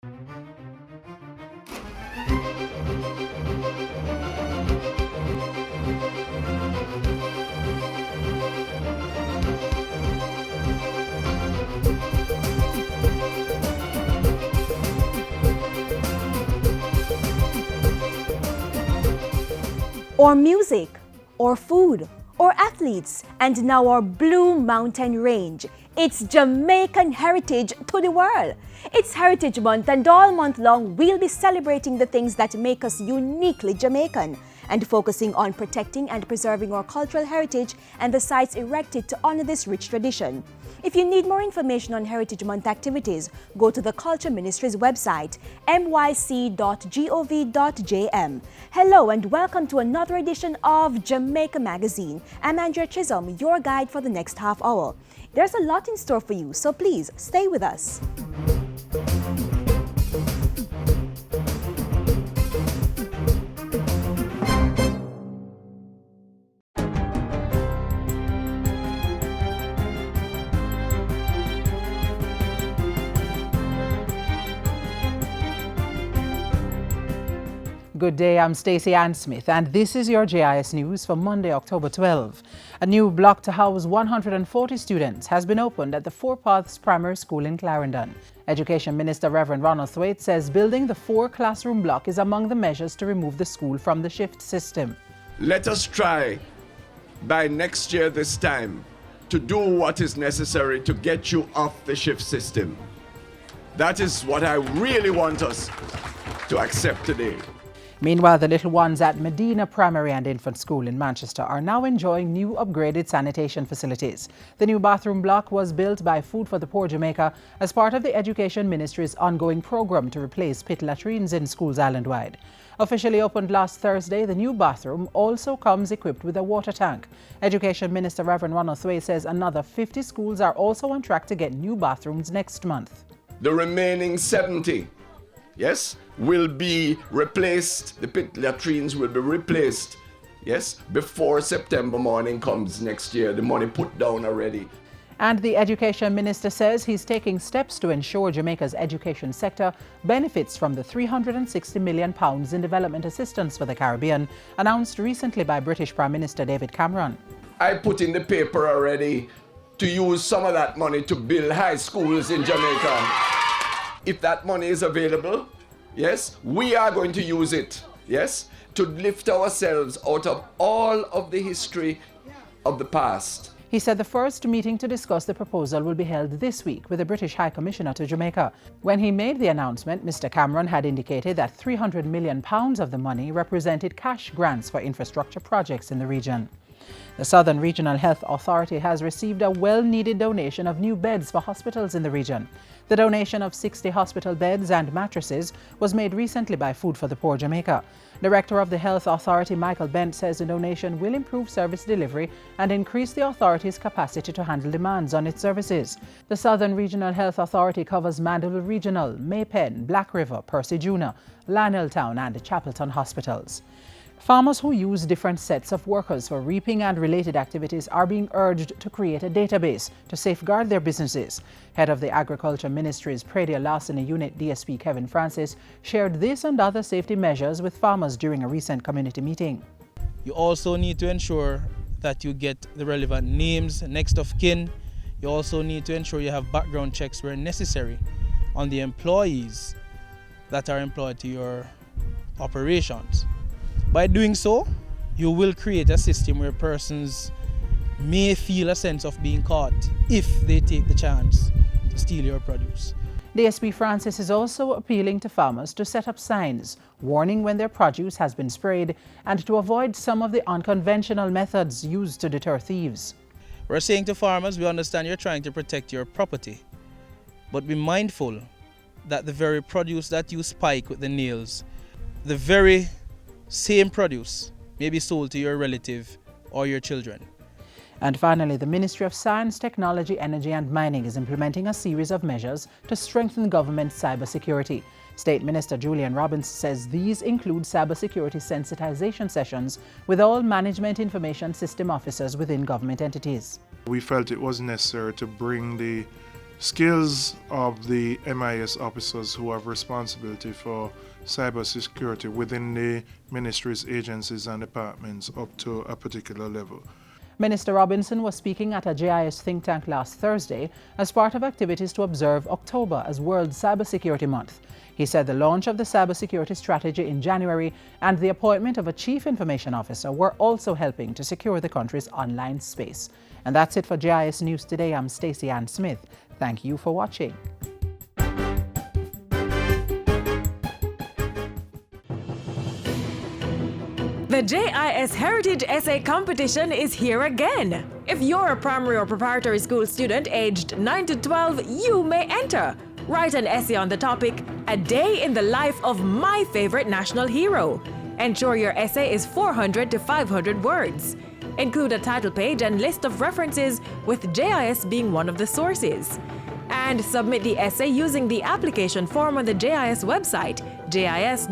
Or music, or food, or athletes, and now our Blue Mountain Range. It's Jamaican heritage to the world. It's Heritage Month, and all month long we'll be celebrating the things that make us uniquely Jamaican and focusing on protecting and preserving our cultural heritage and the sites erected to honor this rich tradition. If you need more information on Heritage Month activities, go to the Culture Ministry's website, myc.gov.jm. Hello and welcome to another edition of Jamaica Magazine. I'm Andrea Chisholm, your guide for the next half hour. There's a lot in store for you, so please stay with us. Good day, I'm Stacey Ann Smith, and this is your JIS News for Monday, October 12. A new block to house 140 students has been opened at the Four Paths Primary School in Clarendon. Education Minister Reverend Ronald Thwaite says building the 4-classroom block is among the measures to remove the school from the shift system. Let us try by next year this time to do what is necessary to get you off the shift system. That is what I really want us to accept today. Meanwhile, the little ones at Medina Primary and Infant School in Manchester are now enjoying new upgraded sanitation facilities. The new bathroom block was built by Food for the Poor Jamaica as part of the Education Ministry's ongoing program to replace pit latrines in schools island-wide. Officially opened last Thursday, the new bathroom also comes equipped with a water tank. Education Minister Reverend Ronald Thwaite says another 50 schools are also on track to get new bathrooms next month. The remaining 70, yes, will be replaced. The pit latrines will be replaced, yes, before September morning comes next year. The money put down already. And the Education Minister says he's taking steps to ensure Jamaica's education sector benefits from the £360 million in development assistance for the Caribbean, announced recently by British Prime Minister David Cameron. I put in the paper already to use some of that money to build high schools in Jamaica. If that money is available, yes, we are going to use it, yes, to lift ourselves out of all of the history of the past. He said the first meeting to discuss the proposal will be held this week with the British High Commissioner to Jamaica. When he made the announcement, Mr. Cameron had indicated that £300 million of the money represented cash grants for infrastructure projects in the region. The Southern Regional Health Authority has received a well-needed donation of new beds for hospitals in the region. The donation of 60 hospital beds and mattresses was made recently by Food for the Poor Jamaica. Director of the Health Authority, Michael Bent, says the donation will improve service delivery and increase the authority's capacity to handle demands on its services. The Southern Regional Health Authority covers Mandeville Regional, Maypen, Black River, Percy Junior, Laneltown and Chapelton hospitals. Farmers who use different sets of workers for reaping and related activities are being urged to create a database to safeguard their businesses. Head of the Agriculture Ministry's Pradial Larceny Unit, DSP Kevin Francis, shared this and other safety measures with farmers during a recent community meeting. You also need to ensure that you get the relevant names, next of kin. You also need to ensure you have background checks where necessary on the employees that are employed to your operations. By doing so, you will create a system where persons may feel a sense of being caught if they take the chance to steal your produce. DSP Francis is also appealing to farmers to set up signs warning when their produce has been sprayed and to avoid some of the unconventional methods used to deter thieves. We're saying to farmers, we understand you're trying to protect your property, but be mindful that the very produce that you spike with the nails, the very same produce may be sold to your relative or your children. And finally, the Ministry of Science, Technology, Energy and Mining is implementing a series of measures to strengthen government cybersecurity. State Minister Julian Robbins says these include cybersecurity sensitization sessions with all management information system officers within government entities. We felt it was necessary to bring the skills of the MIS officers who have responsibility for cybersecurity within the ministries, agencies, and departments up to a particular level. Minister Robinson was speaking at a JIS think tank last Thursday as part of activities to observe October as World Cybersecurity Month. He said the launch of the cybersecurity strategy in January and the appointment of a chief information officer were also helping to secure the country's online space. And that's it for JIS News Today. I'm Stacey Ann Smith. Thank you for watching. The JIS Heritage Essay Competition is here again. If you're a primary or preparatory school student aged 9 to 12, you may enter. Write an essay on the topic, A Day in the Life of My Favorite National Hero. Ensure your essay is 400 to 500 words. Include a title page and list of references, with JIS being one of the sources. And submit the essay using the application form on the JIS website, jis.gov.jm.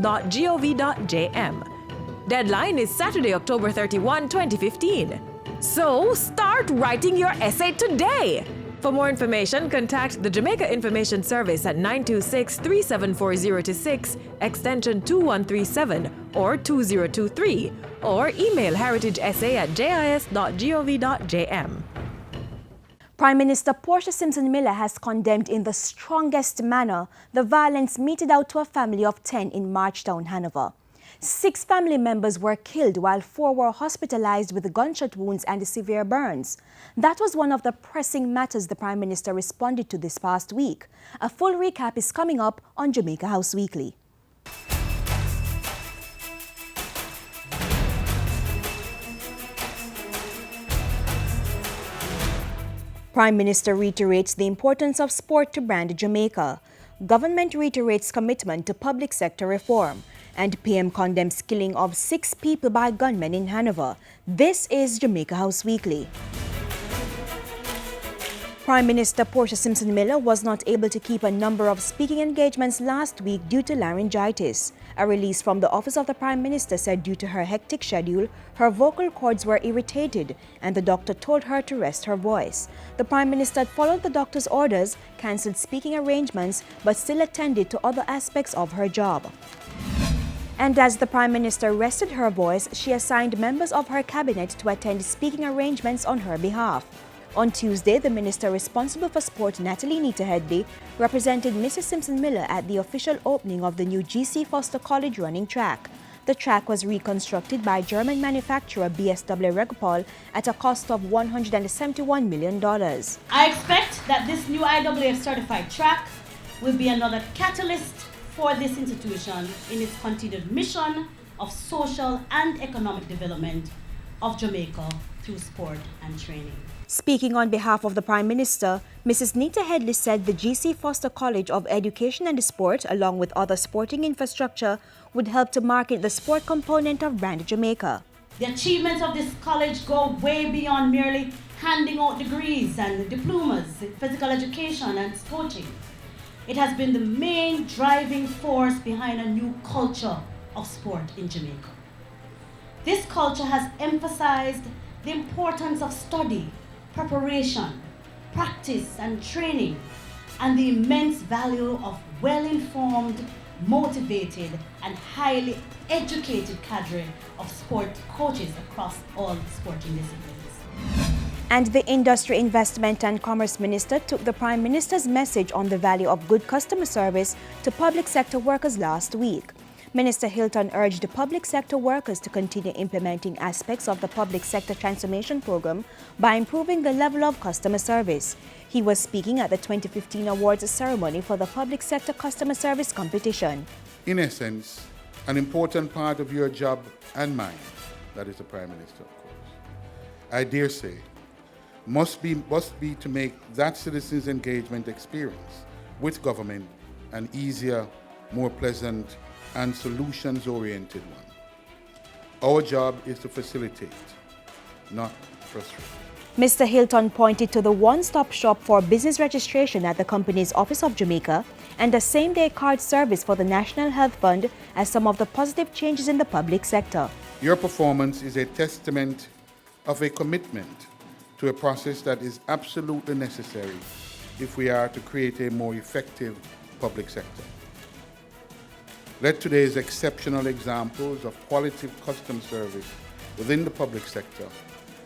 Deadline is Saturday, October 31, 2015. So start writing your essay today! For more information, contact the Jamaica Information Service at 926-374-026, extension 2137 or 2023, or email heritageessay@jis.gov.jm. Prime Minister Portia Simpson Miller has condemned in the strongest manner the violence meted out to a family of 10 in Marchtown, Hanover. 6 family members were killed while 4 were hospitalized with gunshot wounds and severe burns. That was one of the pressing matters the Prime Minister responded to this past week. A full recap is coming up on Jamaica House Weekly. Prime Minister reiterates the importance of sport to brand Jamaica. Government reiterates commitment to public sector reform. And PM condemns killing of 6 people by gunmen in Hanover. This is Jamaica House Weekly. Prime Minister Portia Simpson Miller was not able to keep a number of speaking engagements last week due to laryngitis. A release from the Office of the Prime Minister said due to her hectic schedule, her vocal cords were irritated and the doctor told her to rest her voice. The Prime Minister followed the doctor's orders, cancelled speaking arrangements, but still attended to other aspects of her job. And as the Prime Minister rested her voice, she assigned members of her cabinet to attend speaking arrangements on her behalf. On Tuesday, the minister responsible for sport, Natalie Nita Headley, represented Mrs. Simpson Miller at the official opening of the new G.C. Foster College running track. The track was reconstructed by German manufacturer BSW Regopol at a cost of $171 million. I expect that this new IAAF certified track will be another catalyst for this institution in its continued mission of social and economic development of Jamaica through sport and training. Speaking on behalf of the Prime Minister, Mrs. Nita Headley said the G.C. Foster College of Education and Sport, along with other sporting infrastructure, would help to market the sport component of Brand Jamaica. The achievements of this college go way beyond merely handing out degrees and diplomas in physical education and coaching. It has been the main driving force behind a new culture of sport in Jamaica. This culture has emphasized the importance of study, preparation, practice, and training, and the immense value of well-informed, motivated, and highly educated cadre of sport coaches across all sporting disciplines. And the Industry, Investment and Commerce Minister took the Prime Minister's message on the value of good customer service to public sector workers last week. Minister Hilton urged the public sector workers to continue implementing aspects of the Public Sector Transformation Program by improving the level of customer service. He was speaking at the 2015 awards ceremony for the Public Sector Customer Service Competition. In essence, an important part of your job and mine, that is the Prime Minister, of course, I dare say, must be to make that citizens' engagement experience with government an easier, more pleasant, and solutions-oriented one. Our job is to facilitate, not frustrate. Mr. Hilton pointed to the one-stop shop for business registration at the company's Office of Jamaica and the same-day card service for the National Health Fund as some of the positive changes in the public sector. Your performance is a testament of a commitment to a process that is absolutely necessary if we are to create a more effective public sector. Let today's exceptional examples of quality customer service within the public sector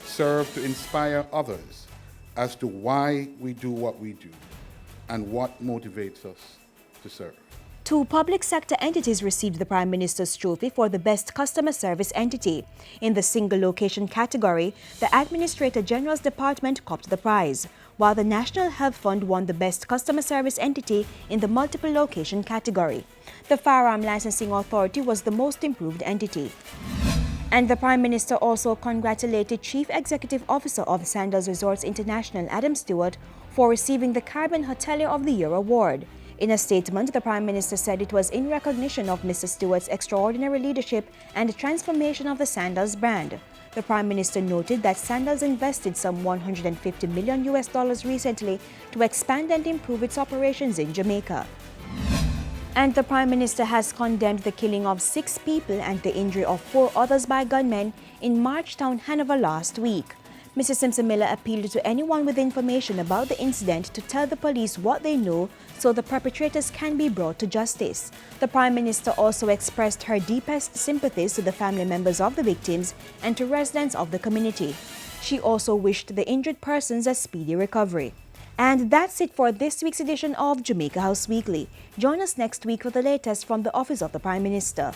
serve to inspire others as to why we do what we do and what motivates us to serve. 2 public sector entities received the Prime Minister's trophy for the Best Customer Service Entity. In the single location category, the Administrator General's Department copped the prize, while the National Health Fund won the Best Customer Service Entity in the multiple location category. The Firearm Licensing Authority was the most improved entity. And the Prime Minister also congratulated Chief Executive Officer of Sandals Resorts International, Adam Stewart, for receiving the Caribbean Hotelier of the Year award. In a statement, the Prime Minister said it was in recognition of Mr. Stewart's extraordinary leadership and transformation of the Sandals brand. The Prime Minister noted that Sandals invested some $150 million recently to expand and improve its operations in Jamaica. And the Prime Minister has condemned the killing of 6 people and the injury of 4 others by gunmen in Marchtown, Hanover last week. Mr. Simpson-Miller appealed to anyone with information about the incident to tell the police what they know so the perpetrators can be brought to justice. The Prime Minister also expressed her deepest sympathies to the family members of the victims and to residents of the community. She also wished the injured persons a speedy recovery. And that's it for this week's edition of Jamaica House Weekly. Join us next week for the latest from the Office of the Prime Minister.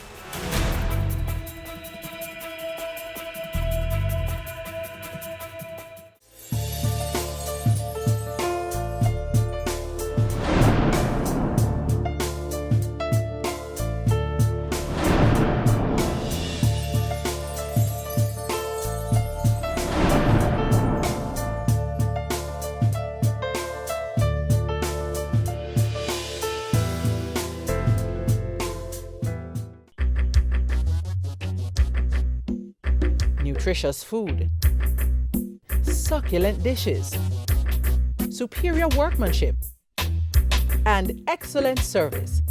Nutritious food, succulent dishes, superior workmanship, and excellent service.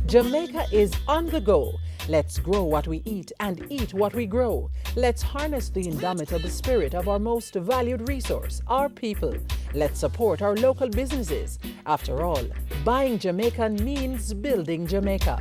Jamaica is on the go. Let's grow what we eat and eat what we grow. Let's harness the indomitable spirit of our most valued resource, our people. Let's support our local businesses. After all, buying Jamaican means building Jamaica.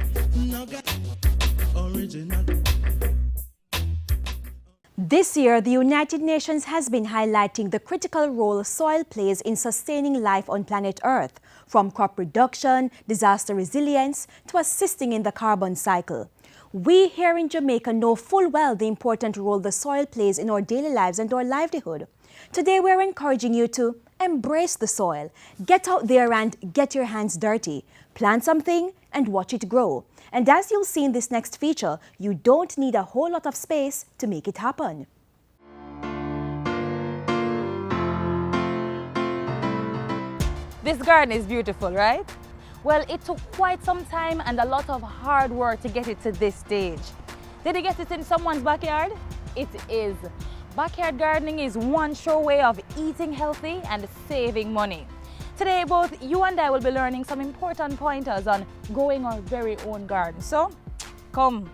This year, the United Nations has been highlighting the critical role soil plays in sustaining life on planet Earth, from crop production, disaster resilience, to assisting in the carbon cycle. We here in Jamaica know full well the important role the soil plays in our daily lives and our livelihood. Today, we're encouraging you to embrace the soil. Get out there and get your hands dirty. Plant something and watch it grow. And as you'll see in this next feature, you don't need a whole lot of space to make it happen. This garden is beautiful, right? Well, it took quite some time and a lot of hard work to get it to this stage. Did you get it in someone's backyard? It is. Backyard gardening is one sure way of eating healthy and saving money. Today, both you and I will be learning some important pointers on growing our very own garden. So, come,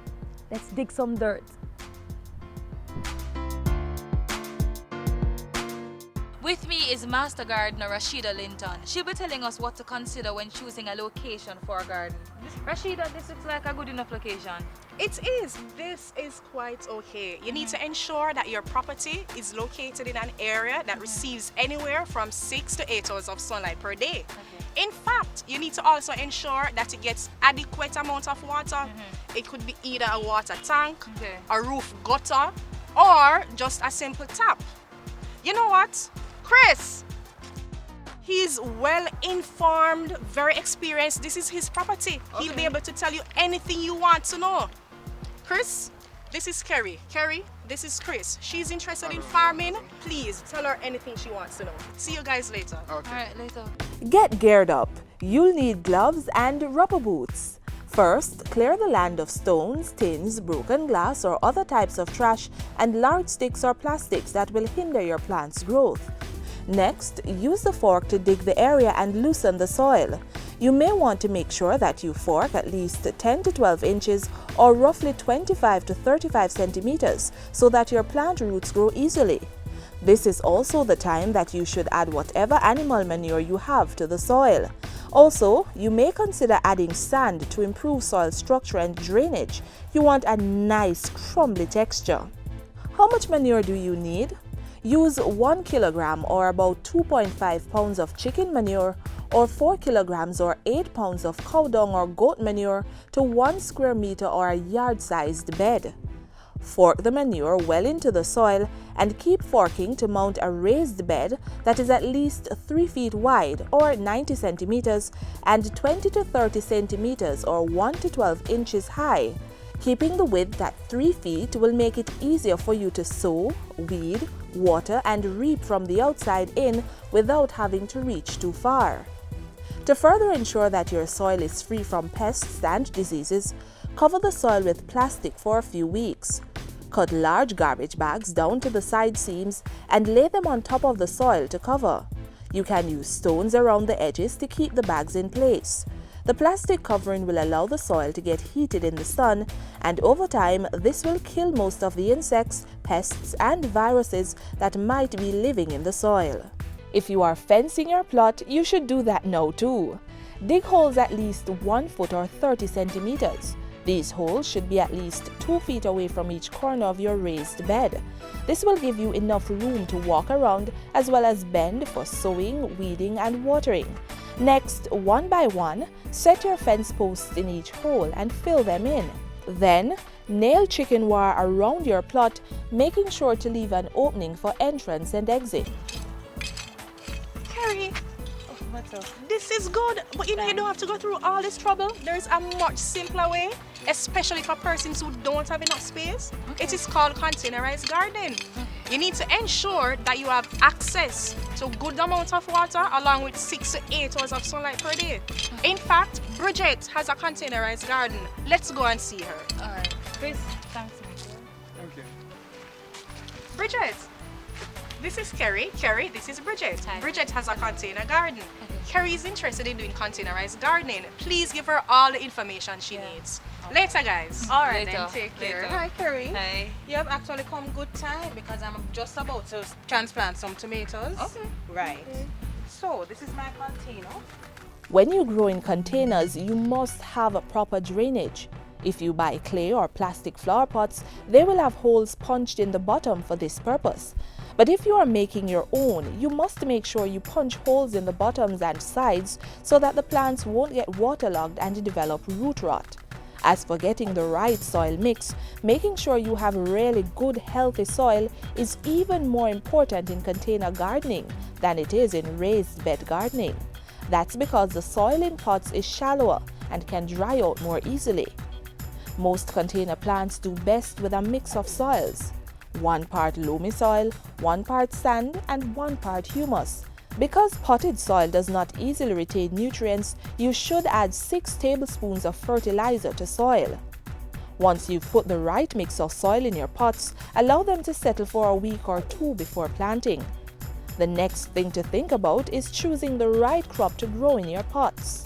let's dig some dirt. With me is Master Gardener Rashida Linton. She'll be telling us what to consider when choosing a location for a garden. Rashida, this looks like a good enough location. It is. This is quite okay. You need to ensure that your property is located in an area that receives anywhere from 6 to 8 hours of sunlight per day. Okay. In fact, you need to also ensure that it gets adequate amount of water. It could be either a water tank, a roof gutter, or just a simple tap. You know what? Chris, he's well informed, very experienced. This is his property. Okay. He'll be able to tell you anything you want to know. Chris, this is Kerry. Kerry, this is Chris. She's interested in farming. Please tell her anything she wants to know. See you guys later. Okay. All right, later. Get geared up. You'll need gloves and rubber boots. First, clear the land of stones, tins, broken glass, or other types of trash and large sticks or plastics that will hinder your plant's growth. Next, use the fork to dig the area and loosen the soil. You may want to make sure that you fork at least 10 to 12 inches or roughly 25 to 35 centimeters so that your plant roots grow easily. This is also the time that you should add whatever animal manure you have to the soil. Also, you may consider adding sand to improve soil structure and drainage. You want a nice crumbly texture. How much manure do you need? Use 1 kilogram or about 2.5 pounds of chicken manure or 4 kilograms or 8 pounds of cow dung or goat manure to 1 square meter or a yard-sized bed. Fork the manure well into the soil and keep forking to mount a raised bed that is at least 3 feet wide or 90 centimeters and 20 to 30 centimeters or 1 to 12 inches high. Keeping the width at 3 feet will make it easier for you to sow, weed, water, and reap from the outside in without having to reach too far. To further ensure that your soil is free from pests and diseases, cover the soil with plastic for a few weeks. Cut large garbage bags down to the side seams and lay them on top of the soil to cover. You can use stones around the edges to keep the bags in place. The plastic covering will allow the soil to get heated in the sun, and over time, this will kill most of the insects, pests, and viruses that might be living in the soil. If you are fencing your plot, you should do that now too. Dig holes at least 1 foot or 30 centimeters. These holes should be at least 2 feet away from each corner of your raised bed. This will give you enough room to walk around as well as bend for sowing, weeding, and watering. Next, one by one, set your fence posts in each hole and fill them in. Then, nail chicken wire around your plot, making sure to leave an opening for entrance and exit. Carrie, this is good, but you know you don't have to go through all this trouble. There is a much simpler way, especially for persons who don't have enough space. It is called containerized gardening. You need to ensure that you have access to a good amount of water along with 6 to 8 hours of sunlight per day. In fact, Bridget has a containerized garden. Let's go and see her. All right. Chris, thanks. Thank you. Bridget, this is Kerry. Kerry, this is Bridget. Hi. Bridget has a container garden. Kerry is interested in doing containerized gardening. Please give her all the information she needs. Later, guys. All right, Later. then take care. Later. Hi, Kerry. Hi. You have actually come good time because I'm just about to transplant some tomatoes. Okay. Right. So, this is my container. When you grow in containers, you must have a proper drainage. If you buy clay or plastic flower pots, they will have holes punched in the bottom for this purpose. But if you are making your own, you must make sure you punch holes in the bottoms and sides so that the plants won't get waterlogged and develop root rot. As for getting the right soil mix, making sure you have really good healthy soil is even more important in container gardening than it is in raised bed gardening. That's because the soil in pots is shallower and can dry out more easily. Most container plants do best with a mix of soils. 1 part loamy soil, 1 part sand, and 1 part humus. Because potted soil does not easily retain nutrients, you should add 6 tablespoons of fertilizer to soil. Once you've put the right mix of soil in your pots, allow them to settle for a week or 2 before planting. The next thing to think about is choosing the right crop to grow in your pots.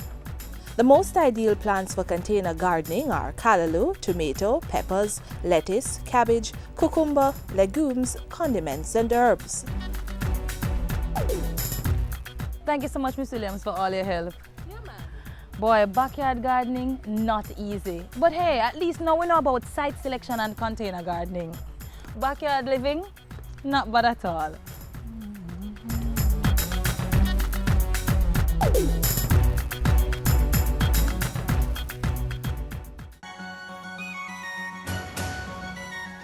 The most ideal plants for container gardening are callaloo, tomato, peppers, lettuce, cabbage, cucumber, legumes, condiments, and herbs. Thank you so much, Miss Williams, for all your help. Yeah, man. Boy, backyard gardening, not easy. But hey, at least now we know about site selection and container gardening. Backyard living, not bad at all.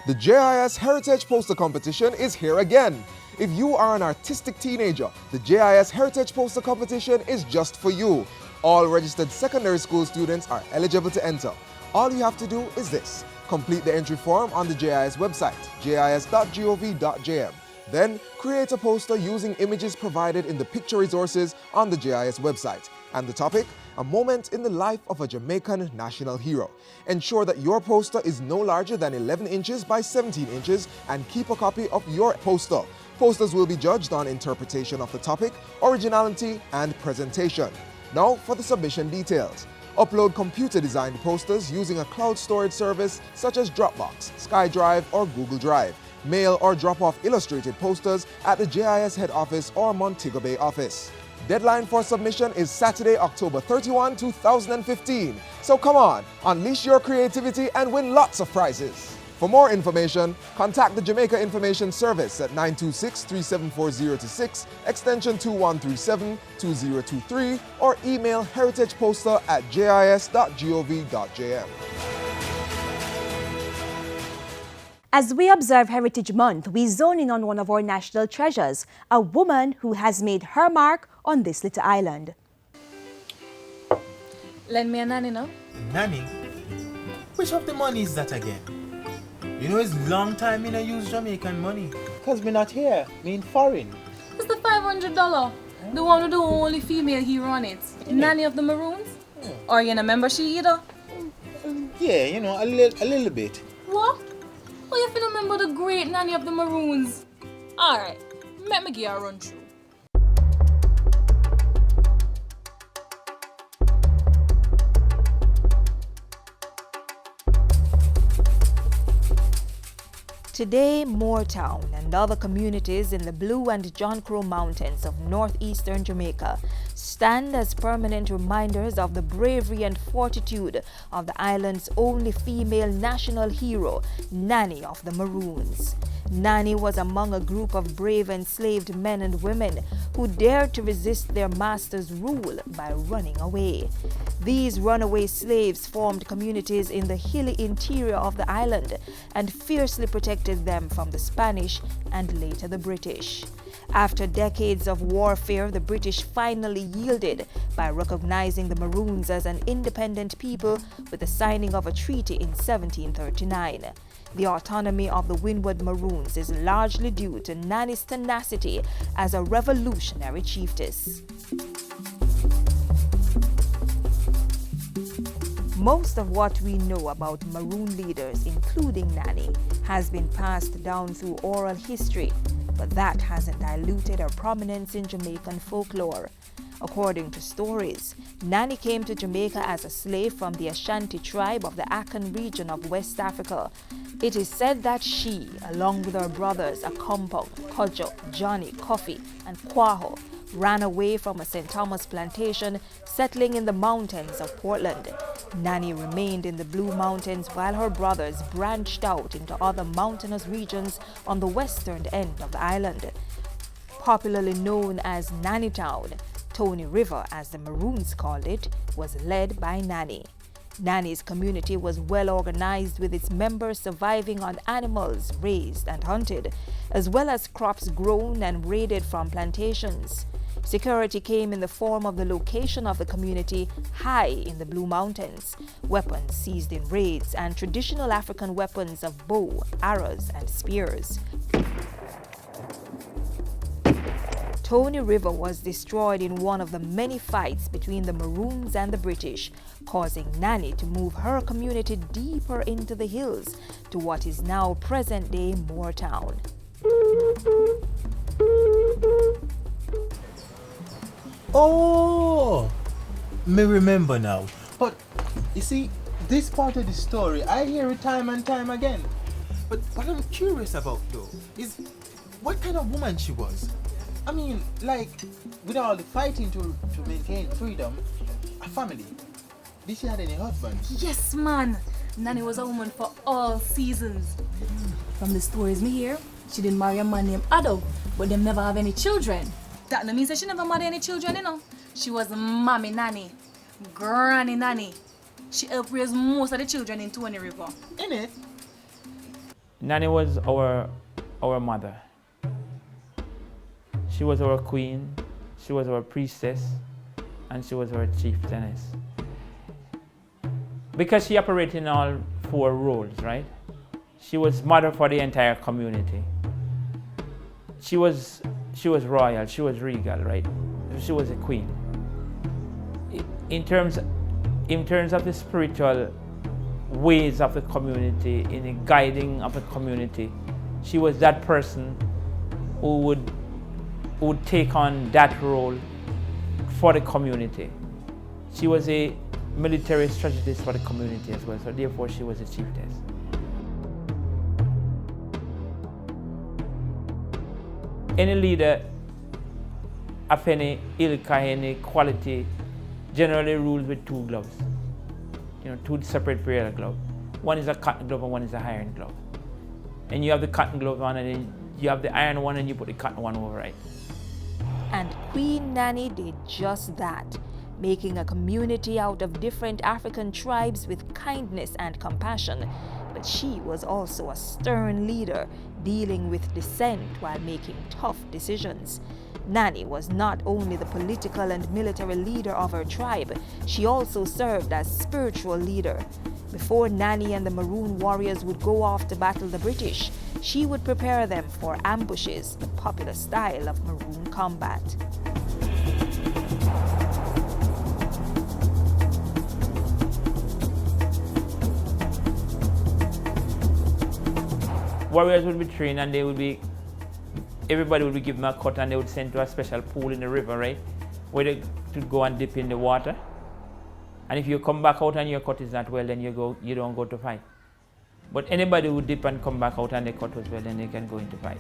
The JIS Heritage Poster Competition is here again. If you are an artistic teenager, the JIS Heritage Poster Competition is just for you. All registered secondary school students are eligible to enter. All you have to do is this: complete the entry form on the JIS website, jis.gov.jm. Then create a poster using images provided in the picture resources on the JIS website. And the topic: a moment in the life of a Jamaican national hero. Ensure that your poster is no larger than 11 inches by 17 inches and keep a copy of your poster. Posters will be judged on interpretation of the topic, originality, and presentation. Now for the submission details. Upload computer-designed posters using a cloud storage service such as Dropbox, SkyDrive, or Google Drive. Mail or drop off illustrated posters at the JIS head office or Montego Bay office. Deadline for submission is Saturday, October 31, 2015. So come on, unleash your creativity and win lots of prizes. For more information, contact the Jamaica Information Service at 926-374-026, extension 2137-2023, or email heritageposter@jis.gov.jm. As we observe Heritage Month, we zone in on one of our national treasures, a woman who has made her mark on this little island. Lend me a nanny now. Nanny? Which of the money is that again? You know it's long time me no use Jamaican money. Cause me not here, me in foreign. It's the $500. The one with the only female hero on it. Nanny of the Maroons? Yeah. Or you remember she either? Yeah, you know, a little bit. What? Oh, you feel remember the great Nanny of the Maroons? Alright, let me give you a run through. Today, Moortown and other communities in the Blue and John Crow Mountains of northeastern Jamaica stand as permanent reminders of the bravery and fortitude of the island's only female national hero, Nanny of the Maroons. Nanny was among a group of brave enslaved men and women who dared to resist their master's rule by running away. These runaway slaves formed communities in the hilly interior of the island and fiercely protected them from the Spanish and later the British. After decades of warfare, the British finally yielded by recognizing the Maroons as an independent people with the signing of a treaty in 1739. The autonomy of the Windward Maroons is largely due to Nanny's tenacity as a revolutionary chiefess. Most of what we know about Maroon leaders, including Nanny, has been passed down through oral history, but that hasn't diluted her prominence in Jamaican folklore. According to stories, Nanny came to Jamaica as a slave from the Ashanti tribe of the Akan region of West Africa. It is said that she, along with her brothers Akompong, Kojo, Johnny, Coffee, and Kwaho, ran away from a St. Thomas plantation, settling in the mountains of Portland. Nanny remained in the Blue Mountains while her brothers branched out into other mountainous regions on the western end of the island. Popularly known as Nanny Town, Tony River, as the Maroons called it, was led by Nanny. Nanny's community was well organized, with its members surviving on animals raised and hunted, as well as crops grown and raided from plantations. Security came in the form of the location of the community high in the Blue Mountains, weapons seized in raids, and traditional African weapons of bow, arrows, and spears. Tony River was destroyed in one of the many fights between the Maroons and the British, causing Nanny to move her community deeper into the hills to what is now present-day Moortown. Oh, me remember now. But you see, this part of the story, I hear it time and time again. But what I'm curious about though is what kind of woman she was. I mean, like, with all the fighting to maintain freedom, a family. Did she have any husbands? Yes, man. Nanny was a woman for all seasons. From the stories me hear, she didn't marry a man named Ado, but them never have any children. That no means that she never married any children, you know. She was mommy nanny, granny nanny. She helped raise most of the children in Tony River. Innit? Nanny was our mother. She was our queen, she was our priestess, and she was our chieftainess. Because she operated in all four roles, right? She was mother for the entire community. She was royal, she was regal, right? She was a queen. In terms of the spiritual ways of the community, in the guiding of the community, she was that person who would take on that role for the community. She was a military strategist for the community as well, so therefore she was a chiefess. any leader of any ilk or any quality generally rules with two gloves. You know, two separate pair of gloves. One is a cotton glove and one is a iron glove. And you have the cotton glove on, and then you have the iron one, and you put the cotton one over it. And Queen Nanny did just that, making a community out of different African tribes with kindness and compassion. But she was also a stern leader, dealing with dissent while making tough decisions. Nanny was not only the political and military leader of her tribe, she also served as spiritual leader. Before Nanny and the Maroon warriors would go off to battle the British, she would prepare them for ambushes, the popular style of Maroon combat. Warriors would be trained, and everybody would be given a cut, and they would send to a special pool in the river, right? Where they could go and dip in the water. And if you come back out and your cut is not well, then you don't go to fight. But anybody who dip and come back out and their cut was well, then they can go into fight.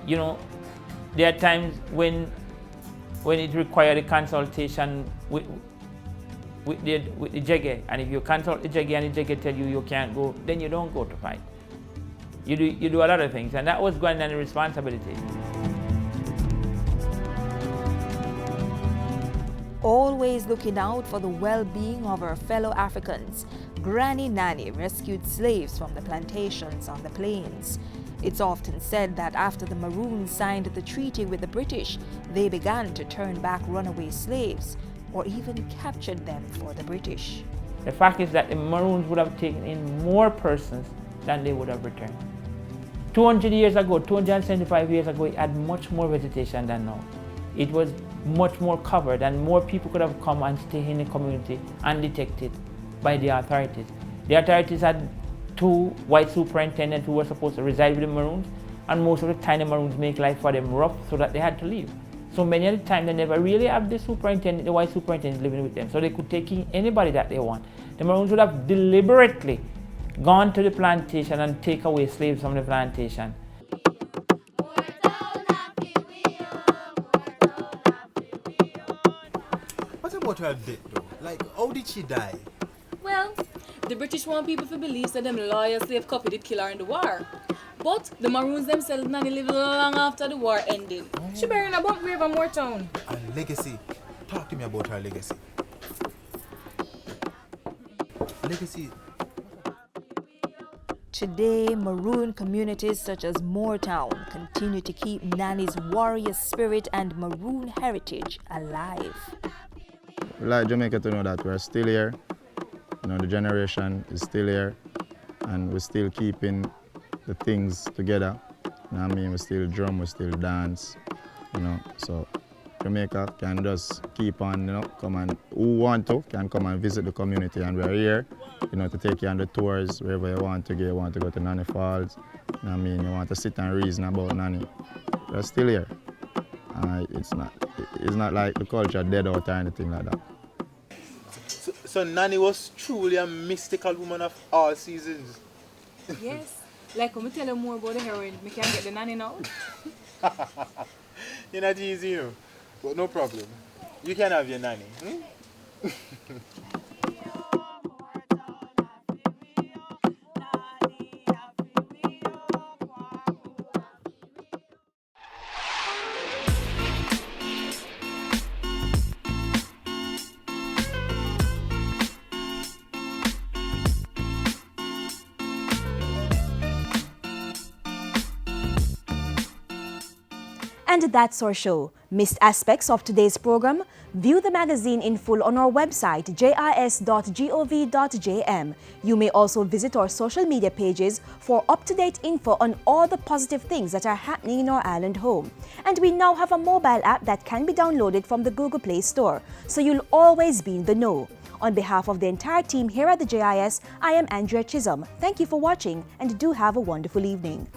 You know, there are times when it requires a consultation with the jege, and if you consult the jege and the jege tell you can't go, then you don't go to fight. You do a lot of things, and that was going on the responsibility. Always looking out for the well-being of her fellow Africans, Granny Nanny rescued slaves from the plantations on the plains. It's often said that after the Maroons signed the treaty with the British, they began to turn back runaway slaves, or even captured them for the British. The fact is that the Maroons would have taken in more persons than they would have returned. 200 years ago, 275 years ago, it had much more vegetation than now. It was much more covered, and more people could have come and stay in the community undetected by the authorities. The authorities had 2 white superintendents who were supposed to reside with the Maroons, and most of the time the Maroons make life for them rough, so that they had to leave. So many of the time they never really have the white superintendent living with them, so they could take in anybody that they want. The Maroons would have deliberately gone to the plantation and take away slaves from the plantation. What about her death though? Like, how did she die? Well, the British want people to believe that them loyal slave copy did kill her in the war. But the Maroons themselves Nanny lived long after the war ended. She buried in a bump grave in Moortown. Her legacy. Talk to me about her legacy. Legacy. Today, Maroon communities such as Moortown continue to keep Nanny's warrior spirit and Maroon heritage alive. We like Jamaica to know that we're still here. You know, the generation is still here, and we're still keeping the things together. You know what I mean? We still drum, we still dance, you know. So Jamaica can just keep on, you know, come and who want to can come and visit the community, and we're here, you know, to take you on the tours wherever you want to go. You want to go to Nanny Falls, you know what I mean? You want to sit and reason about Nanny. We're still here. It's not like the culture dead out or anything like that. So Nanny was truly a mystical woman of all seasons. Yes. Like when we tell you more about the heroine, we can get the Nanny now. You're not easy, you know. But no problem. You can have your Nanny. And that's our show. Missed aspects of today's program? View the magazine in full on our website, jis.gov.jm. You may also visit our social media pages for up-to-date info on all the positive things that are happening in our island home. And we now have a mobile app that can be downloaded from the Google Play Store, so you'll always be in the know. On behalf of the entire team here at the JIS, I am Andrea Chisholm. Thank you for watching, and do have a wonderful evening.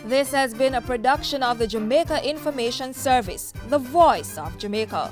This has been a production of the Jamaica Information Service, the voice of Jamaica.